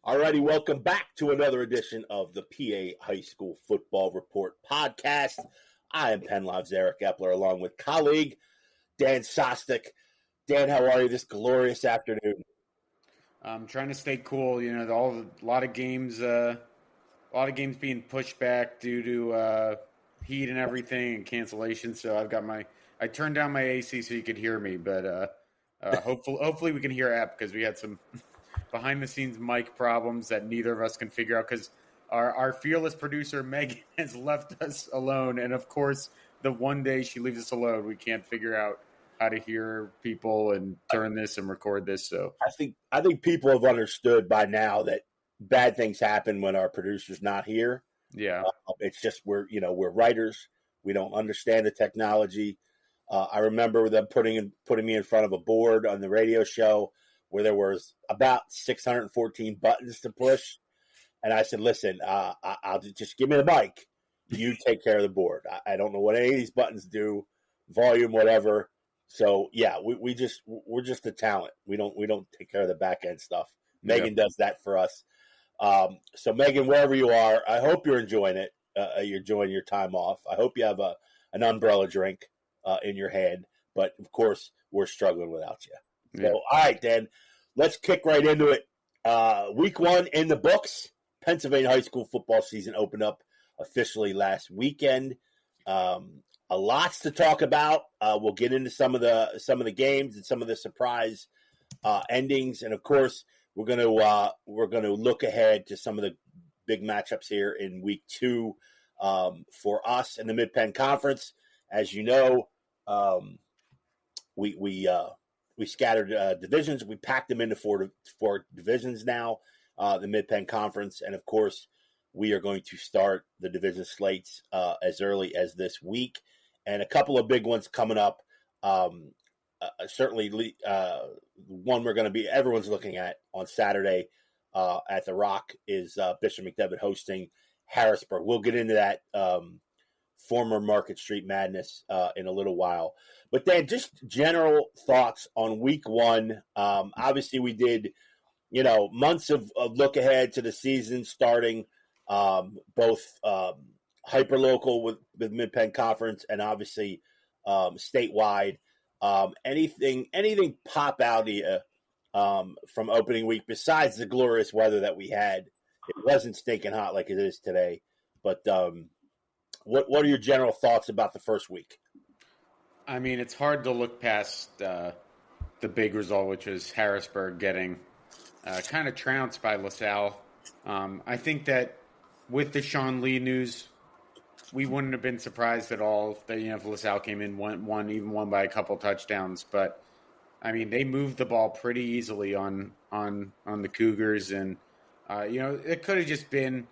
Alrighty, welcome back to another edition of the PA High School Football Report podcast. I am PennLive's Eric Epler, along with colleague Dan Sostek. Dan, how are you this glorious afternoon? I'm trying to stay cool. You know, a lot of games being pushed back due to heat and everything and cancellation. So I turned down my AC so you could hear me, but hopefully we can hear App because we had some behind-the-scenes mic problems that neither of us can figure out because our fearless producer, Megan, has left us alone. And, of course, the one day she leaves us alone, we can't figure out how to hear people and turn this and record this. So I think people have understood by now that bad things happen when our producer's not here. Yeah. It's just we're writers. We don't understand the technology. I remember them putting me in front of a board on the radio show where there was about 614 buttons to push. And I said, listen, I'll just give me the mic. You take care of the board. I don't know what any of these buttons do, volume, whatever. So yeah, we're just the talent. We don't take care of the back end stuff. Megan does that for us. So Megan, wherever you are, I hope you're enjoying it. You're enjoying your time off. I hope you have an umbrella drink in your hand. But of course, we're struggling without you. So, all right, Dan, let's kick right into it. Week 1 in the books. Pennsylvania high school football season opened up officially last weekend. A lots to talk about. We'll get into some of the games and some of the surprise endings, and of course, we're going to look ahead to some of the big matchups here in week 2 for us in the Mid-Penn Conference. As you know, we scattered divisions. We packed them into four divisions now, the Mid-Penn Conference. And, of course, we are going to start the division slates as early as this week. And a couple of big ones coming up. Certainly one everyone's looking at on Saturday at the Rock is Bishop McDevitt hosting Harrisburg. We'll get into that former Market Street madness in a little while. But then just general thoughts on week 1. Obviously we did, months of look ahead to the season starting both hyperlocal with Mid-Penn Conference and obviously statewide. Anything pop out to you from opening week besides the glorious weather that we had? It wasn't stinking hot like it is today, but what are your general thoughts about the first week? I mean, it's hard to look past the big result, which was Harrisburg getting kind of trounced by LaSalle. I think that with the Sean Lee news, we wouldn't have been surprised at all that if LaSalle came in won by a couple touchdowns. But I mean, they moved the ball pretty easily on the Cougars, and it could have just been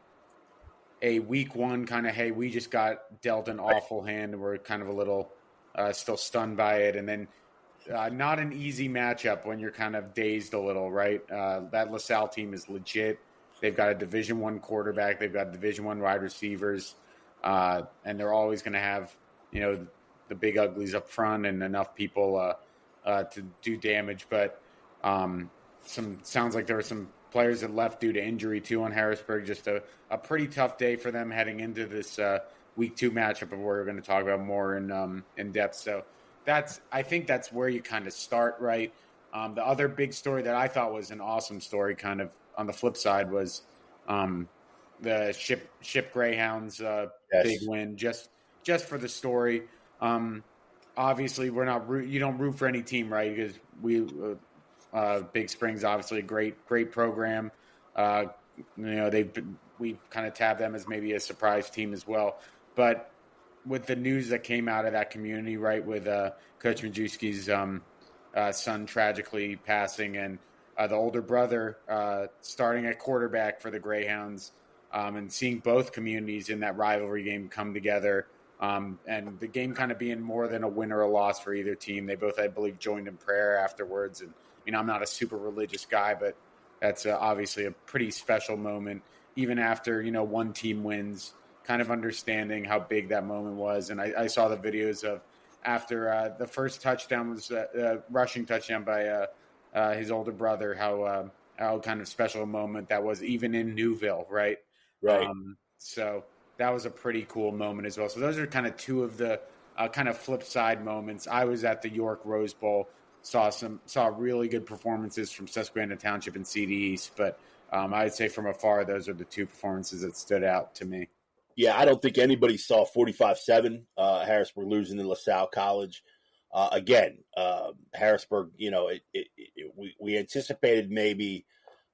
a week 1 kind of, hey, we just got dealt an awful hand and we're kind of a little still stunned by it. And then not an easy matchup when you're kind of dazed a little, right? That LaSalle team is legit. They've got a Division I quarterback. They've got Division I wide receivers. And they're always going to have, the big uglies up front and enough people to do damage. But sounds like there were some players that left due to injury too on Harrisburg. Just a pretty tough day for them heading into this week 2 matchup, of where we're going to talk about more in depth. So I think that's where you kind of start, right? The other big story that I thought was an awesome story, kind of on the flip side, was the Ship Greyhounds big win. Just for the story. Obviously, you don't root for any team, right? Because Big Spring's obviously a great program. We kind of tabbed them as maybe a surprise team as well. But with the news that came out of that community, right, with Coach Majewski's son tragically passing and the older brother starting at quarterback for the Greyhounds, and seeing both communities in that rivalry game come together, and the game kind of being more than a win or a loss for either team. They both, I believe, joined in prayer afterwards. And I'm not a super religious guy, but that's obviously a pretty special moment, even after, one team wins, kind of understanding how big that moment was. And I saw the videos of after the first touchdown was a rushing touchdown by his older brother, how how kind of special a moment that was, even in Newville, right? Right. So that was a pretty cool moment as well. So those are kind of two of the kind of flip side moments. I was at the York Rose Bowl, saw really good performances from Susquehanna Township and CD East, but I'd say from afar, those are the two performances that stood out to me. Yeah, I don't think anybody saw 45-7 Harrisburg losing to LaSalle College. Again, Harrisburg, we anticipated maybe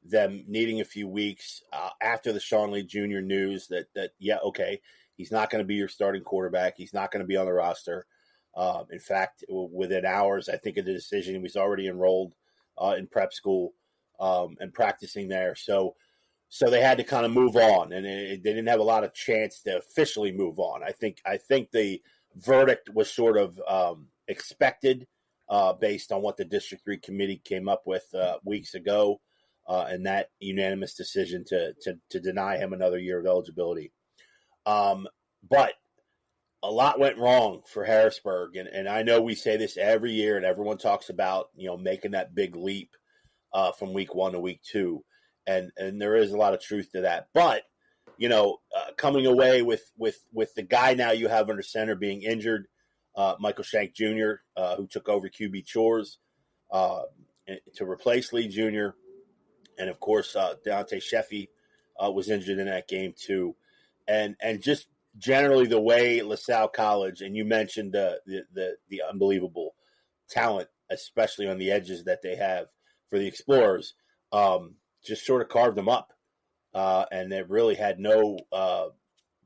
them needing a few weeks after the Sean Lee Jr. news that okay, he's not going to be your starting quarterback. He's not going to be on the roster. In fact, within hours, I think of the decision, he was already enrolled in prep school and practicing there. So they had to kind of move on, and they didn't have a lot of chance to officially move on. I think the verdict was sort of expected based on what the District 3 committee came up with weeks ago, and that unanimous decision to deny him another year of eligibility. But a lot went wrong for Harrisburg, and I know we say this every year, and everyone talks about making that big leap from week 1 to week 2, and there is a lot of truth to that. But coming away with the guy now you have under center being injured, Michael Shank Jr., who took over QB chores to replace Lee Jr., and of course Deontay Sheffy was injured in that game too, and just generally the way LaSalle College, and you mentioned the unbelievable talent, especially on the edges that they have for the Explorers, just sort of carved them up, and they really had no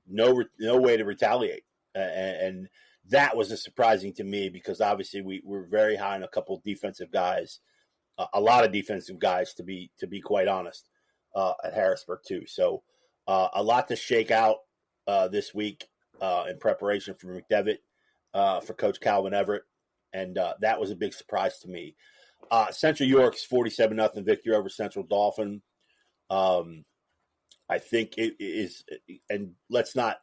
way to retaliate, and that was surprising to me because obviously we were very high on a couple of defensive guys, a lot of defensive guys to be quite honest, at Harrisburg too. So a lot to shake out this week in preparation for McDevitt, for Coach Calvin Everett, and that was a big surprise to me. Central York's 47-0 victory over Central Dauphin. I think it is, and let's not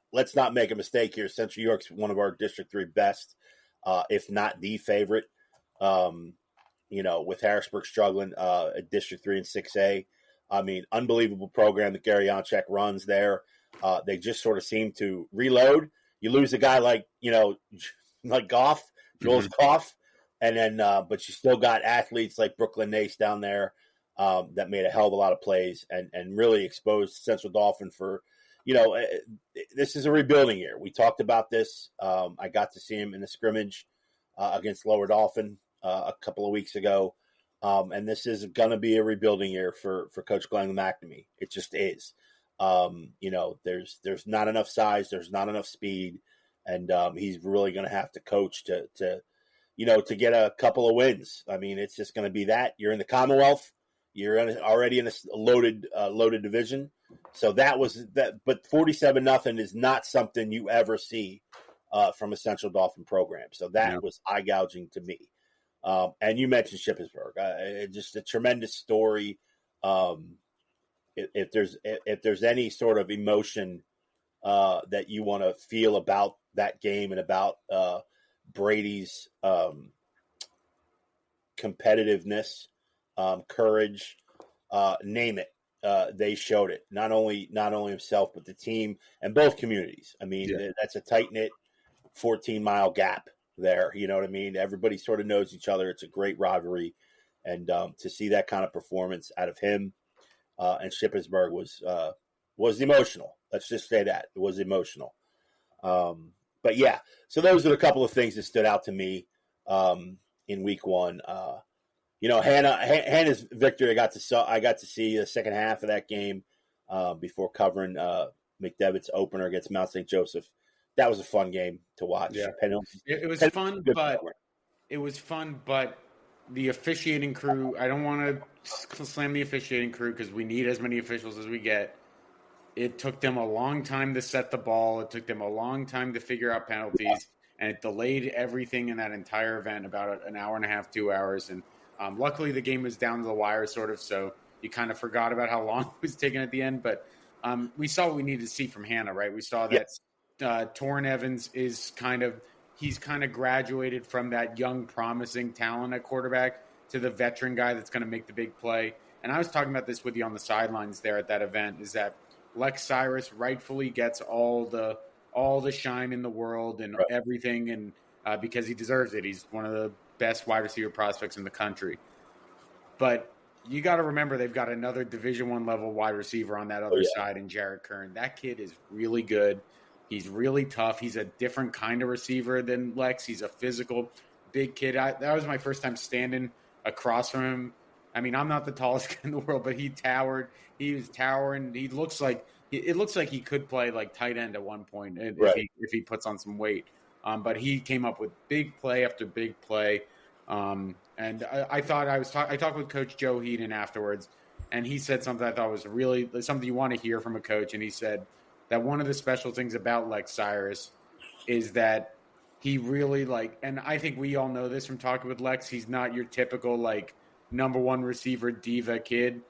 make a mistake here. Central York's one of our District 3 best, if not the favorite. With Harrisburg struggling at District 3 and 6A. I mean, unbelievable program that Gary Onchek runs there. They just sort of seem to reload. You lose a guy like Goff, Jules Goff, and then but you still got athletes like Brooklyn Nace down there that made a hell of a lot of plays and really exposed Central Dauphin for, this is a rebuilding year. We talked about this. I got to see him in the scrimmage against Lower Dauphin a couple of weeks ago. And this is going to be a rebuilding year for Coach Glenn McNamee. It just is. There's not enough size. There's not enough speed. And he's really going to have to coach to get a couple of wins. I mean, it's just going to be that. You're in the Commonwealth. You're already in a loaded division. So that was that. But 47-0 is not something you ever see from a Central Dauphin program. So that was eye gouging to me. And you mentioned Shippensburg, just a tremendous story. If there's any sort of emotion that you want to feel about that game and about Brady's competitiveness, courage, name it, they showed it. Not only himself, but the team and both communities. I mean, that's a tight knit 14-mile gap there. You know what I mean? Everybody sort of knows each other. It's a great rivalry. And to see that kind of performance out of him and Shippensburg was emotional. Let's just say that. It was emotional. But yeah, so those are a couple of things that stood out to me in week 1. Hannah's victory, I got to see the second half of that game before covering McDevitt's opener against Mount St. Joseph. That was a fun game to watch. Yeah. It was fun, but the officiating crew, I don't want to slam the officiating crew because we need as many officials as we get. It took them a long time to set the ball. It took them a long time to figure out penalties, and it delayed everything in that entire event about an hour and a half, 2 hours. And luckily the game was down to the wire sort of, so you kind of forgot about how long it was taking at the end. But we saw what we needed to see from Hannah, right? We saw that Torrin Evans is he's kind of graduated from that young, promising talent at quarterback to the veteran guy that's going to make the big play. and I was talking about this with you on the sidelines there at that event, is that Lex Cyrus rightfully gets all the shine in the world and everything, and because he deserves it. He's one of the best wide receiver prospects in the country. But you got to remember they've got another Division I level wide receiver on that other side in Jarrett Kern. That kid is really good. He's really tough. He's a different kind of receiver than Lex. He's a physical, big kid. That was my first time standing across from him. I mean, I'm not the tallest guy in the world, but he towered. He was towering. It looks like he could play like tight end at one point if he puts on some weight. But he came up with big play after big play. And I talked with Coach Joe Heaton afterwards, and he said something I thought was really something you want to hear from a coach. And he said that one of the special things about Lex Cyrus is that he really and I think we all know this from talking with Lex, he's not your typical number one receiver diva kid.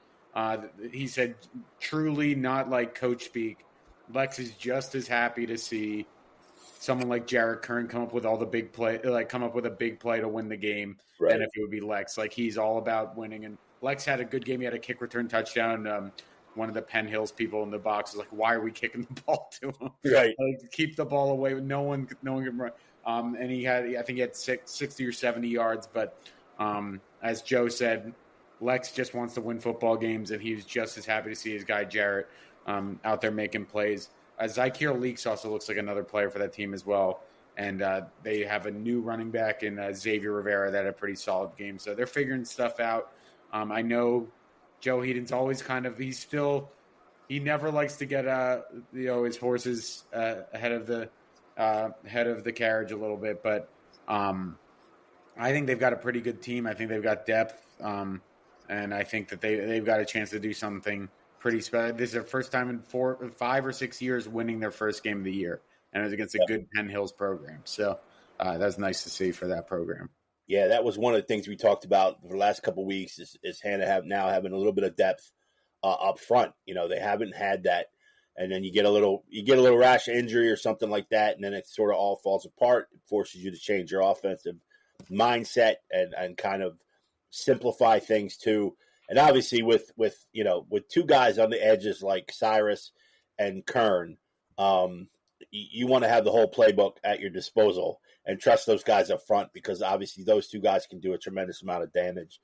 He said truly not like coach speak. Lex is just as happy to see someone like Jarrett Kern come up with all the big play, come up with a big play to win the game, than if it would be Lex. He's all about winning. And Lex had a good game. He had a kick return touchdown. One of the Penn Hills people in the box was like, "Why are we kicking the ball to him? Right, keep the ball away. No one can run." And I think he had 60 or 70 yards. But as Joe said, Lex just wants to win football games, and he was just as happy to see his guy Jarrett out there making plays. Zykeir Leaks also looks like another player for that team as well. And they have a new running back in Xavier Rivera that had a pretty solid game. So they're figuring stuff out. I know Joe Heaton's always he never likes to get his horses ahead of the carriage a little bit. But I think they've got a pretty good team. I think they've got depth. And I think that they've got a chance to do something pretty special. This is their first time in 5 or 6 years winning their first game of the year, and it was against a good Penn Hills program. So that's nice to see for that program. Yeah, that was one of the things we talked about for the last couple of weeks is Hannah having a little bit of depth up front. They haven't had that, and then you get a little rash injury or something like that, and then it sort of all falls apart. It forces you to change your offensive mindset and kind of simplify things too. And obviously with two guys on the edges like Cyrus and Kern, you want to have the whole playbook at your disposal and trust those guys up front, because obviously those two guys can do a tremendous amount of damage.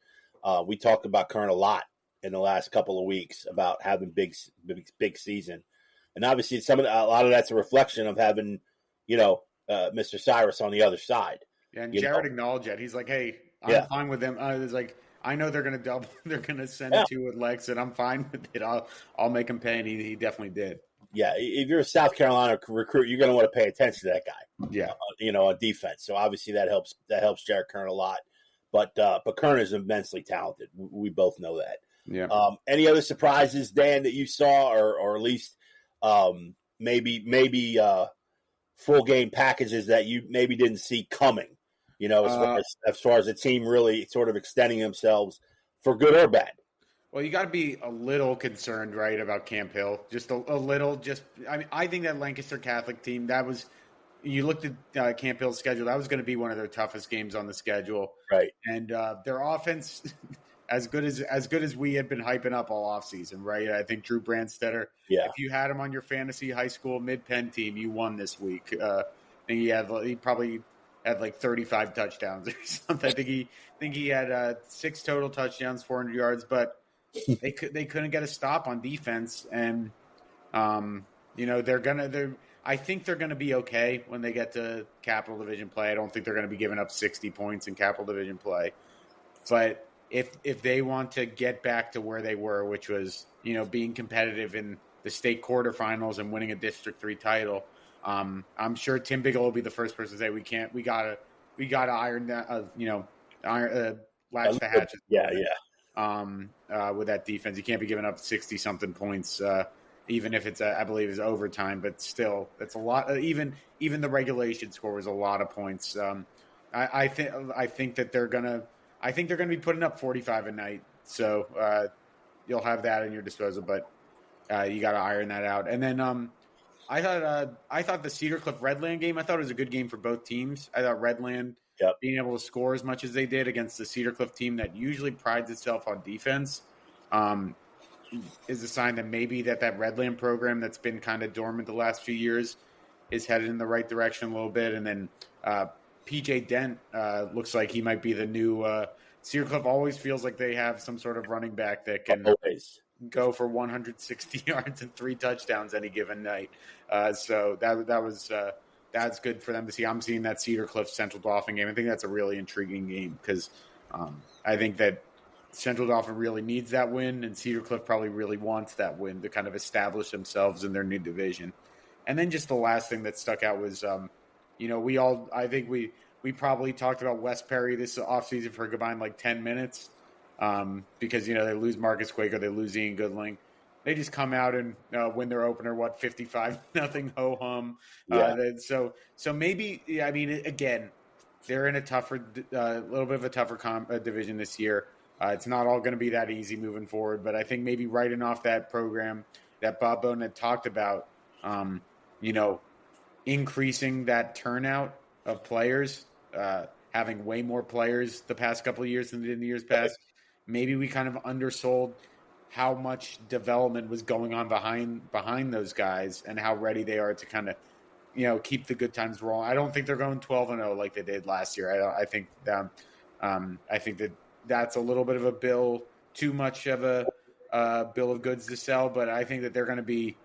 We talked about Kern a lot in the last couple of weeks about having big season. And obviously a lot of that's a reflection of having, Mr. Cyrus on the other side. Yeah, and Jared acknowledged that. He's like, "Hey, I'm fine with them." It's like, I know they're going to double. They're going to send it to you with Lex, and I'm fine with it. I'll make him pay, and he definitely did. Yeah, if you're a South Carolina recruit, you're going to want to pay attention to that guy. Yeah, on defense. So obviously that helps Jared Kern a lot. But Kern is immensely talented. We both know that. Yeah. Any other surprises, Dan, that you saw, or at least maybe full game packages that you maybe didn't see coming? As far as the team really sort of extending themselves for good or bad. Well, you got to be a little concerned, right, about Camp Hill. Just a little. I think that Lancaster Catholic team, you looked at Camp Hill's schedule, that was going to be one of their toughest games on the schedule. Right. And their offense, as good as we had been hyping up all offseason, right? I think Drew Brandstetter, if you had him on your fantasy high school mid-Penn team, you won this week. And he probably had 35 touchdowns or something. I think he had 6 total touchdowns, 400 yards, but they couldn't get a stop on defense. And I think they're gonna be okay when they get to Capital Division play. I don't think they're gonna be giving up 60 points in Capital Division play. But if they want to get back to where they were, which was being competitive in the state quarterfinals and winning a District 3 title. I'm sure Tim Bigelow will be the first person to say we gotta iron that latch the hatches. With that defense, you can't be giving up 60 something points, even if it's I believe is overtime. But still, that's a lot. Even the regulation score was a lot of points. I think that they're gonna be putting up 45 a night. So you'll have that in your disposal, but you got to iron that out. And then I thought the Cedar Cliff Redland game, I thought it was a good game for both teams. I thought Redland being able to score as much as they did against the Cedar Cliff team that usually prides itself on defense. is a sign that maybe that Redland program that's been kind of dormant the last few years is headed in the right direction a little bit. And then PJ Dent looks like he might be the new Cedar Cliff. Always feels like they have some sort of running back that can go for 160 yards and 3 touchdowns any given night. So that's good for them to see. I'm seeing that Cedar Cliff Central Dauphin game. I think that's a really intriguing game because I think that Central Dauphin really needs that win, and Cedar Cliff probably really wants that win to kind of establish themselves in their new division. And then just the last thing that stuck out was, I think we probably talked about West Perry this offseason for a combined like 10 minutes because, they lose Marcus Quaker, they lose Ian Goodling. They just come out and win their opener, 55-0 ho-hum. Yeah. So maybe, again, they're in a little bit of a tougher division this year. It's not all going to be that easy moving forward, but I think maybe writing off that program that Bob Bowden had talked about, increasing that turnout of players, having way more players the past couple of years than in the years past. Maybe we kind of undersold how much development was going on behind those guys and how ready they are to kind of, keep the good times rolling. I don't think they're going 12-0 like they did last year. I think that that's a little bit of a bill, too much of a bill of goods to sell, but I think that they're going to be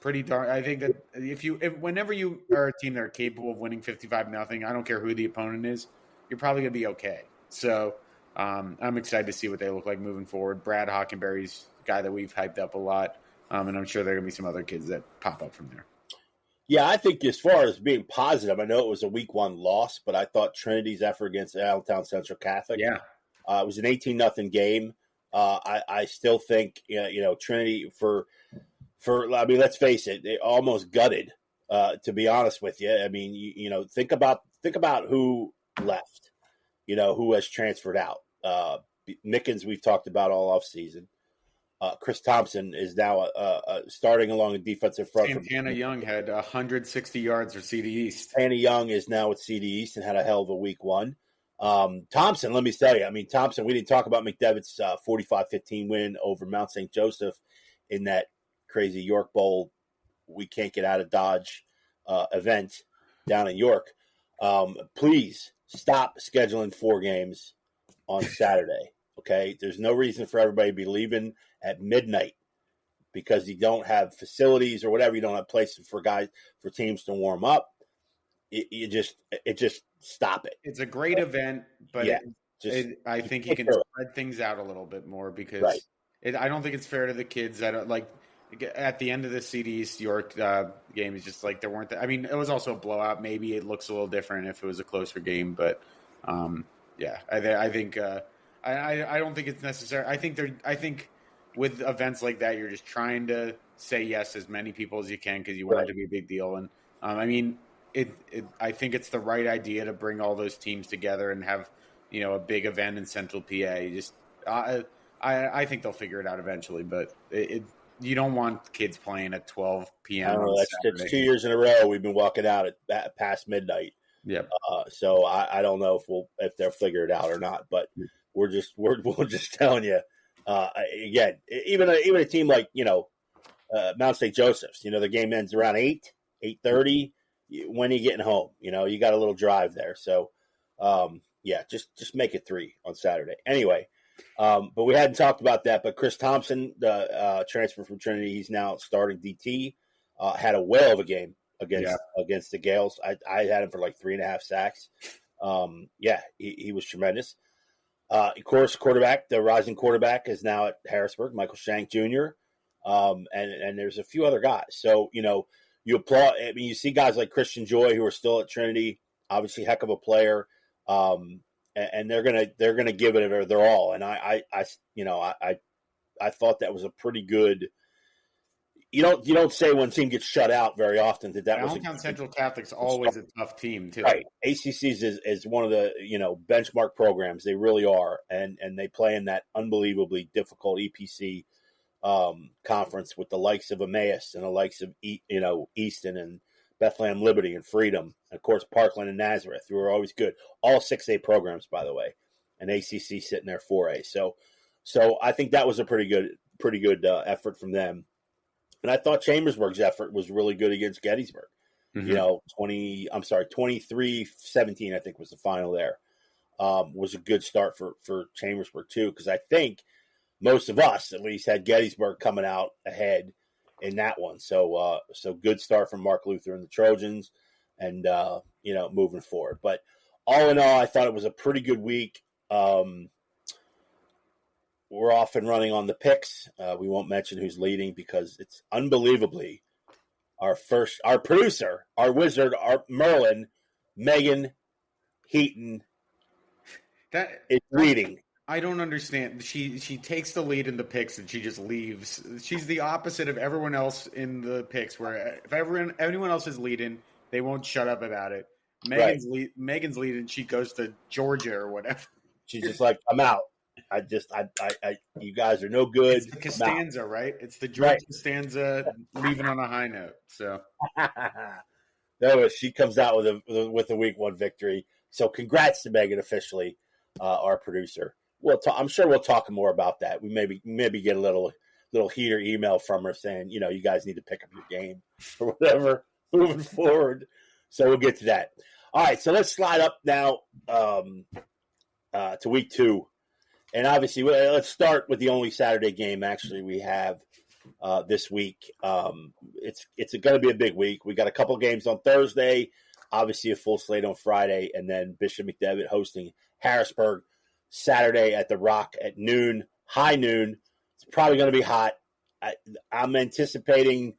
pretty darn. I think that whenever you are a team that are capable of winning 55-0, I don't care who the opponent is, you're probably going to be okay. So I'm excited to see what they look like moving forward. Brad Hockenberry's a guy that we've hyped up a lot, and I'm sure there are going to be some other kids that pop up from there. Yeah, I think as far as being positive, I know it was a week 1 loss, but I thought Trinity's effort against Allentown Central Catholic, it was an 18-0 game. I still think, Trinity let's face it, they almost gutted, to be honest with you. I mean, think about who left, who has transferred out. Mickens, we've talked about all offseason. Chris Thompson is now starting along the defensive front. Santana Young had 160 yards for CD East. Santana Young is now at CD East and had a hell of a week 1. Thompson, let me tell you, Thompson, we didn't talk about McDevitt's 45-15 win over Mount St. Joseph in that crazy York Bowl, we can't get out of Dodge event down in York. Please stop scheduling 4 games on Saturday, okay? There's no reason for everybody to be leaving at midnight because you don't have facilities or whatever. You don't have places for teams to warm up. It just stop it. It's a great event, but I think you can spread things out a little bit more because I don't think it's fair to the kids that at the end of the CD East York game is just like there weren't. It was also a blowout. Maybe it looks a little different if it was a closer game, but I think I don't think it's necessary. I think with events like that, you're just trying to say yes as many people as you can because you want it to be a big deal. And I think it's the right idea to bring all those teams together and have a big event in Central PA. I think they'll figure it out eventually, but you don't want kids playing at 12 p.m. I don't know, that's 2 years in a row we've been walking out at past midnight. Yep. So I don't know if they'll figure it out or not, but we're just telling you. Again, even a team like Mount St. Joseph's, the game ends around 8:30. When are you getting home? You got a little drive there. So just make it 3 on Saturday. Anyway, but we hadn't talked about that. But Chris Thompson, the transfer from Trinity, he's now starting DT. Had a whale of a game against the Gales. I had him for like 3.5 sacks. He was tremendous. Of course, the rising quarterback is now at Harrisburg, Michael Shank Jr. And there's a few other guys. So, you applaud. You see guys like Christian Joy who are still at Trinity, obviously heck of a player. And they're gonna give it their all. And I thought that was a pretty good. You don't say when a team gets shut out very often that was Allentown Central Catholic's always a tough team too. Right, ACC's is one of the benchmark programs. They really are, and they play in that unbelievably difficult EPC conference with the likes of Emmaus and the likes of Easton and Bethlehem Liberty and Freedom, and of course Parkland and Nazareth, who are always good. All 6A programs, by the way, and ACC sitting there 4A. So So I think that was a pretty good effort from them. And I thought Chambersburg's effort was really good against Gettysburg. Mm-hmm. 23-17, I think was the final there. Was a good start for Chambersburg too, because I think most of us at least had Gettysburg coming out ahead in that one. So good start from Mark Luther and the Trojans, and moving forward. But all in all, I thought it was a pretty good week. We're off and running on the picks. We won't mention who's leading because it's unbelievably our producer, our wizard, our Merlin, Megan Heaton is leading. I don't understand. She takes the lead in the picks and she just leaves. She's the opposite of everyone else in the picks. Where if anyone else is leading, they won't shut up about it. Megan's leading. She goes to Georgia or whatever. She's just like, I'm out. You guys are no good. It's the Costanza, right? It's the Georgia Costanza leaving on a high note. So, no, she comes out with a week one victory. So, congrats to Megan officially, our producer. I'm sure we'll talk more about that. We maybe get a little heater email from her saying, you guys need to pick up your game or whatever moving forward. So we'll get to that. All right, so let's slide up now to week 2. And obviously, let's start with the only Saturday game actually we have this week. It's going to be a big week. We got a couple games on Thursday, obviously a full slate on Friday, and then Bishop McDevitt hosting Harrisburg Saturday at the Rock at noon, high noon. It's probably going to be hot. I'm anticipating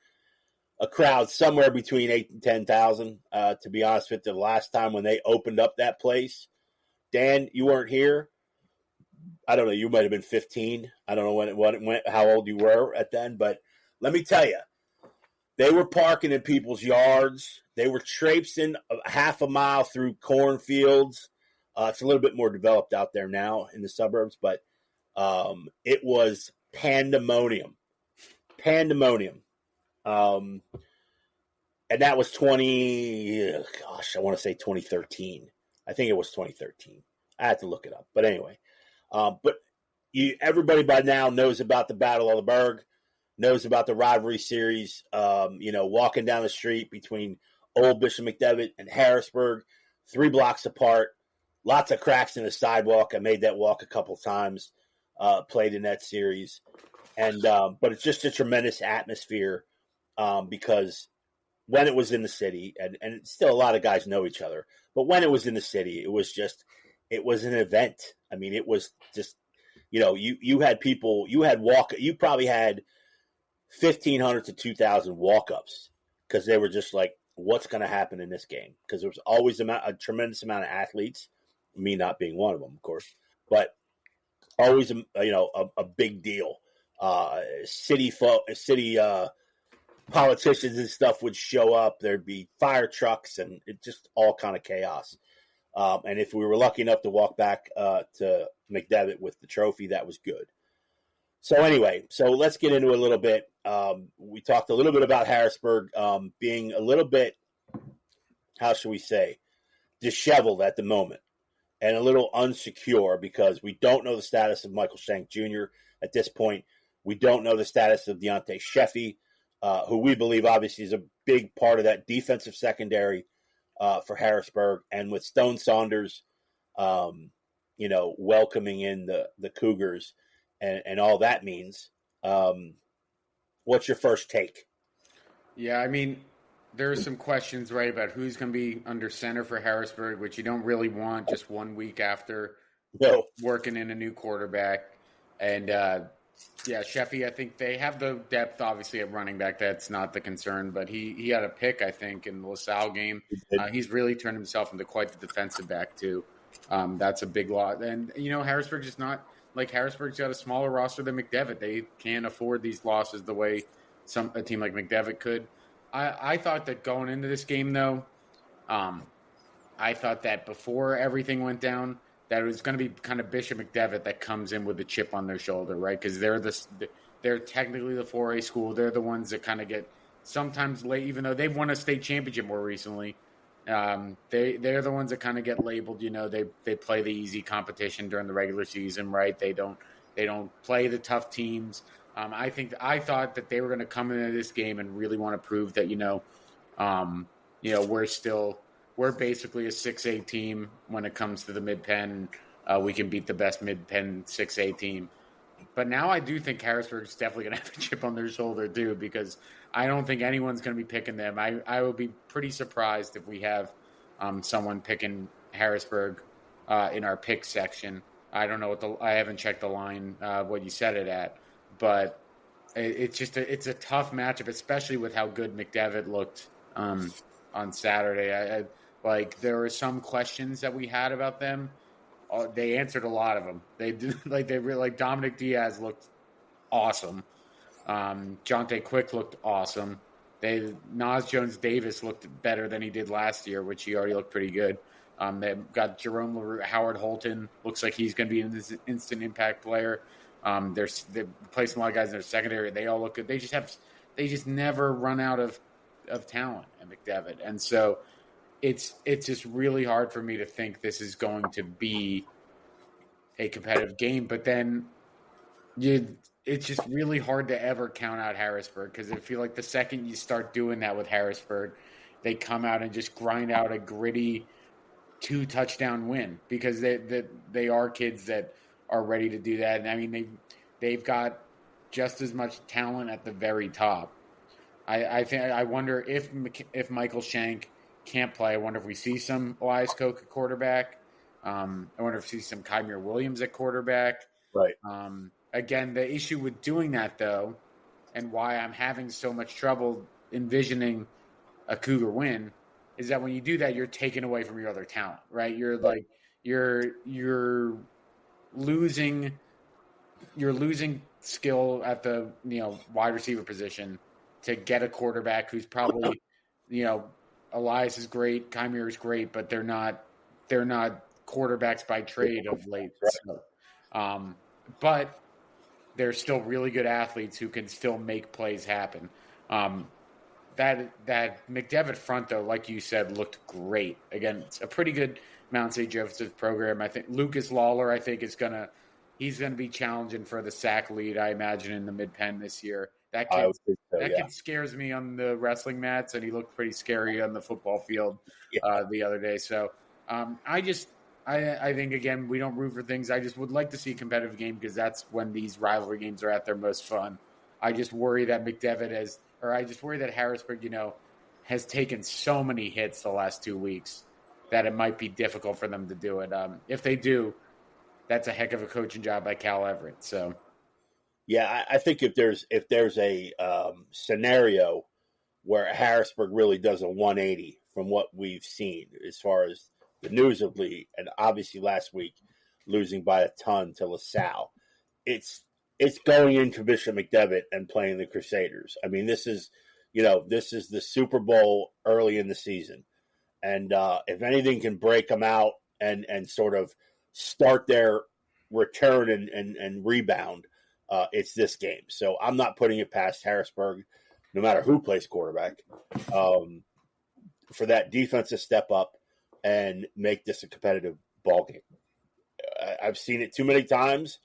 a crowd somewhere between 8,000 and 10,000. To be honest with you, the last time when they opened up that place, Dan, you weren't here. I don't know. You might have been 15. I don't know when it went, how old you were at then. But let me tell you, they were parking in people's yards. They were traipsing half a mile through cornfields. It's a little bit more developed out there now in the suburbs, but it was pandemonium. Pandemonium. And that was I want to say 2013. I think it was 2013. I had to look it up. But anyway. But everybody by now knows about the Battle of the Berg, knows about the rivalry series, walking down the street between Old Bishop McDevitt and Harrisburg, 3 blocks apart, lots of cracks in the sidewalk. I made that walk a couple times, played in that series. And but it's just a tremendous atmosphere because when it was in the city, and still a lot of guys know each other, but when it was in the city, it was an event. I mean, it was just, you had people, you probably had 1,500 to 2,000 walk-ups because they were just like, what's going to happen in this game? Because there was always a tremendous amount of athletes, me not being one of them, of course, but always, a big deal. City politicians and stuff would show up. There'd be fire trucks and it just all kind of chaos. And if we were lucky enough to walk back to McDevitt with the trophy, that was good. So anyway, let's get into a little bit. We talked a little bit about Harrisburg being a little bit, how should we say, disheveled at the moment and a little unsecure because we don't know the status of Michael Shank Jr. at this point. We don't know the status of Deontay Sheffy, who we believe obviously is a big part of that defensive secondary for Harrisburg, and with Stone Saunders, welcoming in the Cougars and all that means. What's your first take? Yeah, I mean, there are some questions, right, about who's going to be under center for Harrisburg, which you don't really want just 1 week after working in a new quarterback. And, Sheffy, I think they have the depth, obviously, at running back. That's not the concern. But he had a pick, I think, in the LaSalle game. He's really turned himself into quite the defensive back, too. That's a big loss. And, Harrisburg's just not – like, Harrisburg's got a smaller roster than McDevitt. They can't afford these losses the way a team like McDevitt could. I thought that going into this game, though, I thought that before everything went down, that it was going to be kind of Bishop McDevitt that comes in with a chip on their shoulder, right? Because they're technically the 4A school. They're the ones that kind of get sometimes late, even though they've won a state championship more recently. They're the ones that kind of get labeled. They play the easy competition during the regular season, right? They don't They don't play the tough teams. I thought that they were going to come into this game and really want to prove that we're basically a 6A team when it comes to the Mid-Penn. We can beat the best Mid-Penn 6A team. But now I do think Harrisburg is definitely going to have a chip on their shoulder too, because I don't think anyone's going to be picking them. I would be pretty surprised if we have someone picking Harrisburg in our pick section. I don't know I haven't checked the line, what you set it at, but it's a tough matchup, especially with how good McDevitt looked on Saturday. There were some questions that we had about them. They answered a lot of them. They did, Dominic Diaz looked awesome. Jonte Quick looked awesome. Nas Jones Davis looked better than he did last year, which he already looked pretty good. They've got Jerome LaRue. Howard Holton looks like he's going to be an instant impact player. They replaced a lot of guys in their secondary. They all look good. They just never run out of talent at McDevitt, and so it's just really hard for me to think this is going to be a competitive game. But then it's just really hard to ever count out Harrisburg, because I feel like the second you start doing that with Harrisburg, they come out and just grind out a gritty 2-touchdown win, because they are kids that are ready to do that. And I mean, they've got just as much talent at the very top. I wonder if Michael Shank can't play. I wonder if we see some Elias Koch at quarterback. I wonder if we see some Kymir Williams at quarterback. Right. Again, the issue with doing that, though, and why I'm having so much trouble envisioning a Cougar win, is that when you do that, you're taking away from your other talent, right? You're losing skill at the wide receiver position to get a quarterback who's probably Elias is great, Kymir is great, but they're not quarterbacks by trade of late. So, but they're still really good athletes who can still make plays happen. That McDevitt front, though, like you said, looked great. Again, it's a pretty good Mount St. Joseph program. I think Lucas Lawler, he's gonna be challenging for the sack lead, I imagine, in the Mid-Penn this year. That kid scares me on the wrestling mats, and he looked pretty scary on the football field the other day. So I think, again, we don't root for things. I just would like to see a competitive game, because that's when these rivalry games are at their most fun. I just worry that Harrisburg, has taken so many hits the last 2 weeks that it might be difficult for them to do it. If they do, that's a heck of a coaching job by Cal Everett. So. Yeah, I think if there's a scenario where Harrisburg really does a 180 from what we've seen as far as the news of Lee, and obviously last week losing by a ton to LaSalle, it's going into Bishop McDevitt and playing the Crusaders. I mean, this is the Super Bowl early in the season, and if anything can break them out and sort of start their return and rebound, it's this game. So I'm not putting it past Harrisburg, no matter who plays quarterback, for that defense to step up and make this a competitive ball game. I've seen it too many times.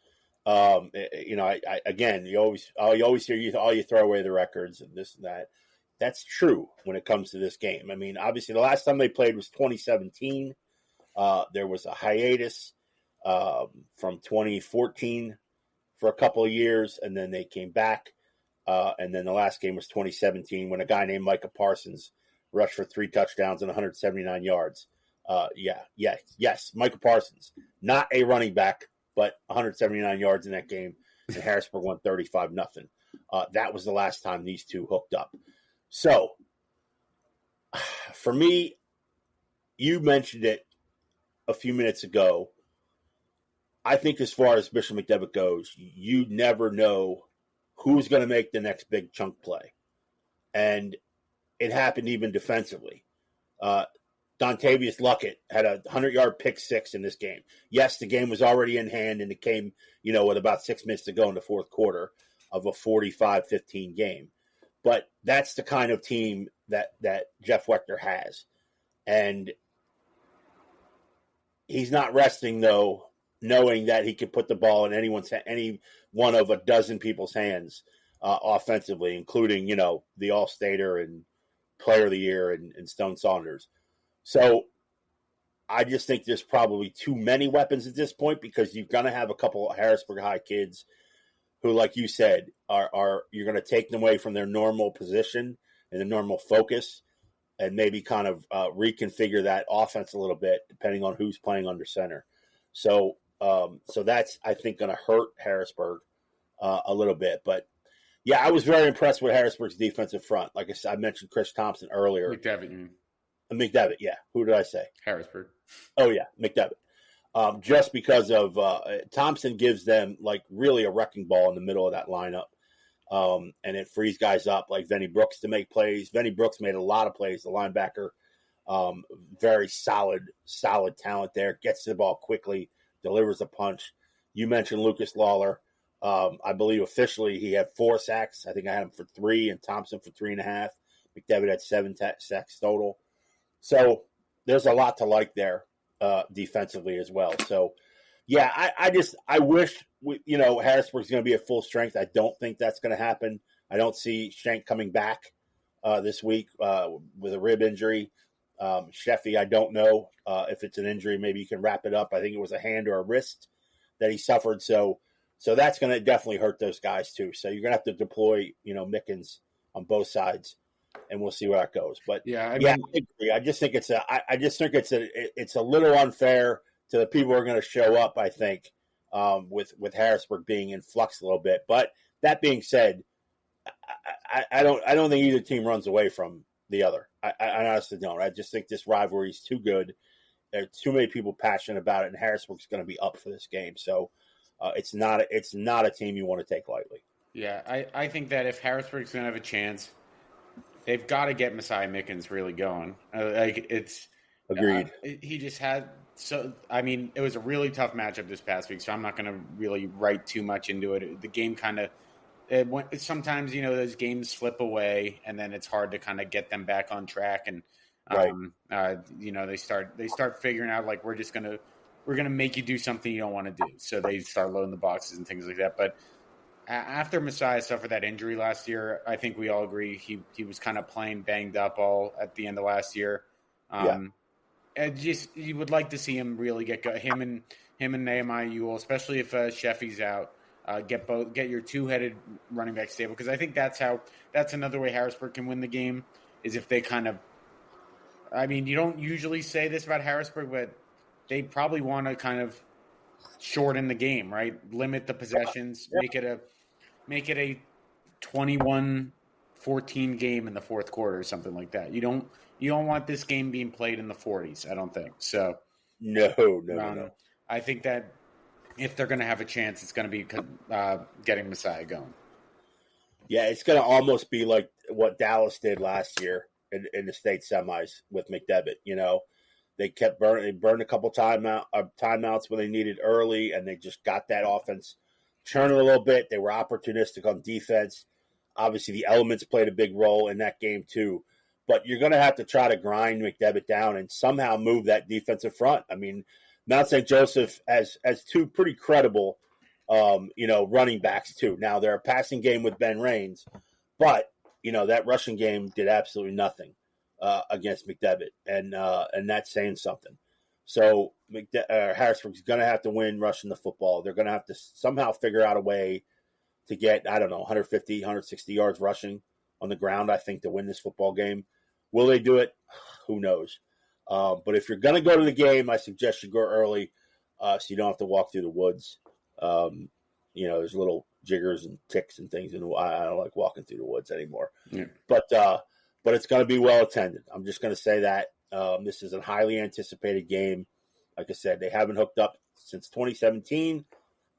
Again, you always hear you throw away the records and this and that. That's true when it comes to this game. I mean, obviously the last time they played was 2017. There was a hiatus from 2014 for a couple of years, and then they came back. And then the last game was 2017 when a guy named Micah Parsons rushed for 3 touchdowns and 179 yards. Yes, Micah Parsons, not a running back, but 179 yards in that game, and Harrisburg won 35-0. That was the last time these two hooked up. So, for me, you mentioned it a few minutes ago. I think as far as Bishop McDevitt goes, you never know who's going to make the next big chunk play. And it happened even defensively. Dontavius Luckett had a 100-yard pick six in this game. Yes, the game was already in hand, and it came, with about 6 minutes to go in the fourth quarter of a 45-15 game. But that's the kind of team that Jeff Wechter has. And he's not resting, though, knowing that he could put the ball in any one of a dozen people's hands offensively, including, the All-Stater and Player of the Year and Stone Saunders. So I just think there's probably too many weapons at this point, because you're going to have a couple of Harrisburg High kids who, like you said, are you're going to take them away from their normal position and the normal focus, and maybe kind of reconfigure that offense a little bit depending on who's playing under center. So that's, I think, going to hurt Harrisburg a little bit. But yeah, I was very impressed with Harrisburg's defensive front. Like I said, I mentioned Chris Thompson earlier. McDevitt, yeah. Who did I say? Harrisburg. Oh, yeah, McDevitt. Just because of Thompson gives them, like, really a wrecking ball in the middle of that lineup. And it frees guys up like Venny Brooks to make plays. Venny Brooks made a lot of plays, the linebacker. Very solid talent there. Gets to the ball quickly, delivers a punch. You mentioned Lucas Lawler. I believe officially he had 4 sacks. I think I had him for 3 and Thompson for 3.5. McDevitt had 7 sacks total. So there's a lot to like there defensively as well. So, yeah, I wish, Harrisburg's going to be at full strength. I don't think that's going to happen. I don't see Shank coming back this week with a rib injury. Sheffy, I don't know if it's an injury. Maybe you can wrap it up. I think it was a hand or a wrist that he suffered. So that's going to definitely hurt those guys too. So you're going to have to deploy, Mickens on both sides, and we'll see where that goes. But I agree. I just think it's a little unfair to the people who are going to show up, I think, with Harrisburg being in flux a little bit. But that being said, I don't think either team runs away from the other. I honestly don't. I just think this rivalry is too good. There are too many people passionate about it, and Harrisburg's going to be up for this game. So it's not a team you want to take lightly. Yeah, I think that if Harrisburg's going to have a chance, they've got to get Messiah Mickens really going. Agreed. He just had it was a really tough matchup this past week, so I'm not going to really write too much into it. The game kind of sometimes, those games slip away, and then it's hard to kind of get them back on track. And they start figuring out, like, we're gonna make you do something you don't want to do. So they start loading the boxes and things like that. But after Messiah suffered that injury last year, I think we all agree he was kind of playing banged up all at the end of last year. You would like to see him really get him and Nehemiah Ewell, especially if Sheffy's out. Get your two-headed running back stable, because I think that's another way Harrisburg can win the game, is if they kind of. I mean, you don't usually say this about Harrisburg, but they probably want to kind of shorten the game, right? Limit the possessions, make it a 21-14 game in the fourth quarter or something like that. You don't want this game being played in the 40s, I don't think. So no. I think that if they're going to have a chance, it's going to be getting Messiah going. Yeah, it's going to almost be like what Dallas did last year in the state semis with McDevitt. They kept burned a couple timeouts when they needed early, and they just got that offense churning a little bit. They were opportunistic on defense. Obviously, the elements played a big role in that game too. But you're going to have to try to grind McDevitt down and somehow move that defensive front. I mean, Mount St. Joseph as two pretty credible, running backs too. Now they're a passing game with Ben Raines, but that rushing game did absolutely nothing against McDevitt, and that's saying something. So Harrisburg's going to have to win rushing the football. They're going to have to somehow figure out a way to get 150, 160 yards rushing on the ground, I think, to win this football game. Will they do it? Who knows? But if you're going to go to the game, I suggest you go early so you don't have to walk through the woods. There's little jiggers and ticks and things, and I don't like walking through the woods anymore. Yeah. But it's going to be well attended. I'm just going to say that. This is a highly anticipated game. Like I said, they haven't hooked up since 2017.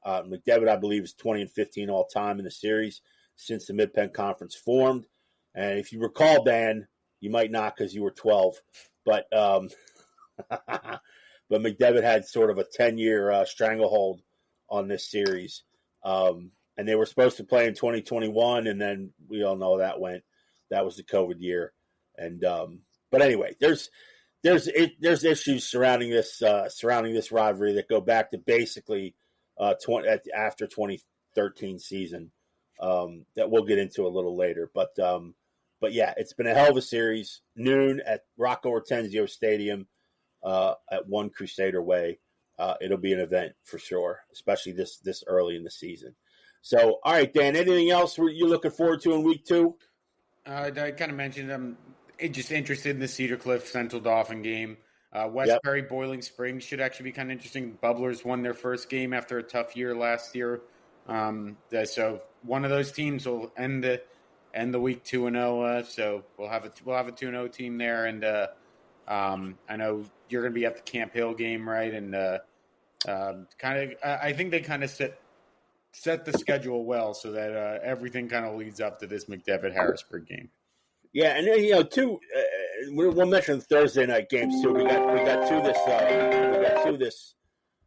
McDevitt, I believe, is 20-15 all time in the series since the Mid-Penn Conference formed. And if you recall, Dan, you might not because you were 12, but McDevitt had sort of a 10-year stranglehold on this series. And they were supposed to play in 2021, and then we all know that was the COVID year. And but anyway, there's there's issues surrounding this rivalry that go back to basically after 2013 season that we'll get into a little later. But yeah, it's been a hell of a series. Noon at Rocco Ortenzio Stadium at One Crusader Way. It'll be an event for sure, especially this early in the season. So, all right, Dan, anything else you're looking forward to in week 2? I kind of mentioned I'm just interested in the Cedar Cliff Central Dauphin game. Westbury Boiling Springs should actually be kind of interesting. Bubblers won their first game after a tough year last year. So one of those teams will end the week 2-0. So we'll have a 2-0 team there, and I know you're going to be at the Camp Hill game, right? And I think they kind of set the schedule well so that everything kind of leads up to this McDevitt Harrisburg game. Yeah, and then we'll mention Thursday night games too. We got two this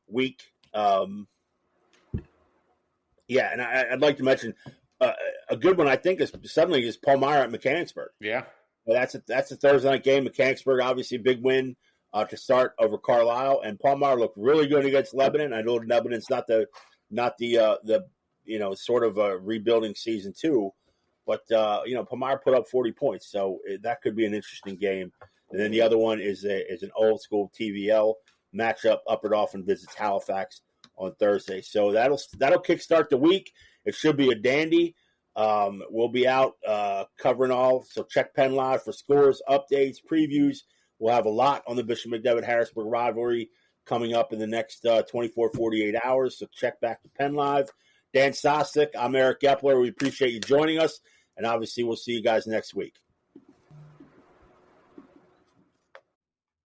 week. And I'd like to mention a good one. I think is Palmyra at Mechanicsburg. Yeah, well, that's a Thursday night game. Mechanicsburg, obviously, a big win to start over Carlisle, and Palmyra looked really good against Lebanon. I know Lebanon's not the sort of a rebuilding season too. But, Palmyra put up 40 points, so that could be an interesting game. And then the other one is an old-school TVL matchup. Upper Dauphin visits Halifax on Thursday. So that'll kickstart the week. It should be a dandy. We'll be out covering all, so check PennLive for scores, updates, previews. We'll have a lot on the Bishop McDevitt Harrisburg rivalry coming up in the next 24, 48 hours, so check back to PennLive. Dan Sostek, I'm Eric Epler. We appreciate you joining us. And obviously, we'll see you guys next week.